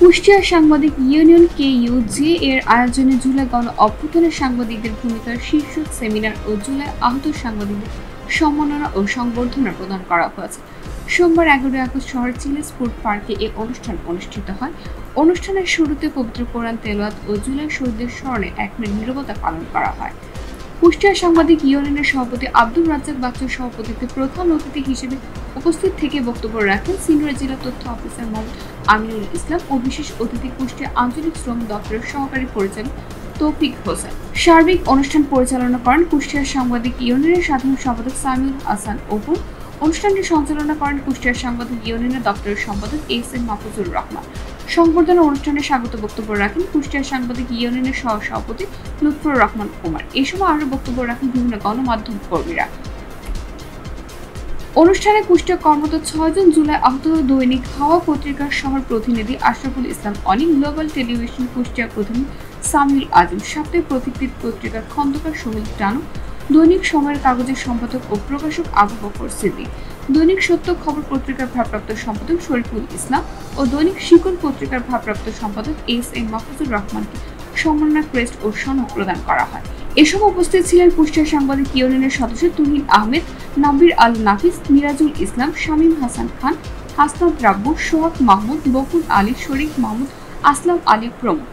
কুষ্টিয়া সাংবাদিক union KUJ এর আয়োজনে জুলাই গণ অভ্যুত্থানের সাংবাদিকদের ভূমিকার শীর্ষক সেমিনার ও জুলাই আহত সাংবাদিকদের সম্মাননা ও সংবর্ধনা প্রদান করা হয়েছে। সোমবার 11 আগস্ট শহরের চিলি স্পোর্ট পার্কে এই অনুষ্ঠান অনুষ্ঠিত হয়। অনুষ্ঠানের শুরুতে পবিত্র কোরআন তেলাওয়াত ও জুলাই শহীদদের স্মরণে 1 মিনিট নীরবতা পালন করা হয়। কুষ্টিয়া সাংবাদিক ইউনিয়নের সভাপতি আব্দুর রাজ্জাক বাচ্চুর সভাপতিত্বে প্রধান অতিথি হিসেবে উপস্থিত থেকে বক্তব্য রাখেন সিনিয়র জেলা তথ্য অফিসার মোহাম্মদ আমিনুল ইসলাম ও বিশেষ অতিথি কুষ্টিয়া আঞ্চলিক শ্রম দপ্তরের সহকারী পরিচালক তৌফিক হোসেন। সার্বিক অনুষ্ঠান পরিচালনা করেন কুষ্টিয়া সাংবাদিক ইউনিয়নের সাধারণ সম্পাদক সামিউল হাসান অপু। অনুষ্ঠানটি সঞ্চালনা করেন কুষ্টিয়া সাংবাদিক ইউনিয়নের দপ্তরের সম্পাদক SM মাহফুজুর রহমান। সংবর্ধনা অনুষ্ঠানে স্বাগত বক্তব্য রাখেন কুষ্টিয়া সাংবাদিক ইউনিয়নের সহসভাপতি লুৎফর রহমান কুমার। এই সময় আরো বক্তব্য রাখেন বিভিন্ন গণমাধ্যম কর্মীরা। অনুষ্ঠানে কুষ্টিয়া কর্মরত 6 জন জুলাই আহত দৈনিক হাওয়া পত্রিকার শহর প্রতিনিধি আশরাফুল ইসলাম অনিক, গ্লোবাল টেলিভিশন কুষ্টিয়া প্রতিনিধি সামিউল আজম, সাপ্তাহিক প্রতিকৃত পত্রিকার খন্দকার সোহেল টানু, দৈনিক সময়ের কাগজের সম্পাদক ও প্রকাশক আবু বকর সিদ্দিক, দৈনিক সত্য খবর পত্রিকার ভারপ্রাপ্ত সম্পাদক শরীফুল ইসলাম ও দৈনিক শিকল পত্রিকার ভারপ্রাপ্ত সম্পাদক SM মাহফুজুর রহমানকে সম্মাননা ক্রেস্ট ও সনদ প্রদান করা হয়। এসব উপস্থিত ছিলেন কুষ্টিয়া সাংবাদিক ইউনিয়নের সদস্য তুহিন আহমেদ, নাবির আল নাফিস, মিরাজুল ইসলাম, শামীম হাসান খান, হাসনাত রাব্বু, সোহাগ মাহমুদ, বকুল আলী, শরীফ মাহমুদ, আসলাম আলী প্রমুখ।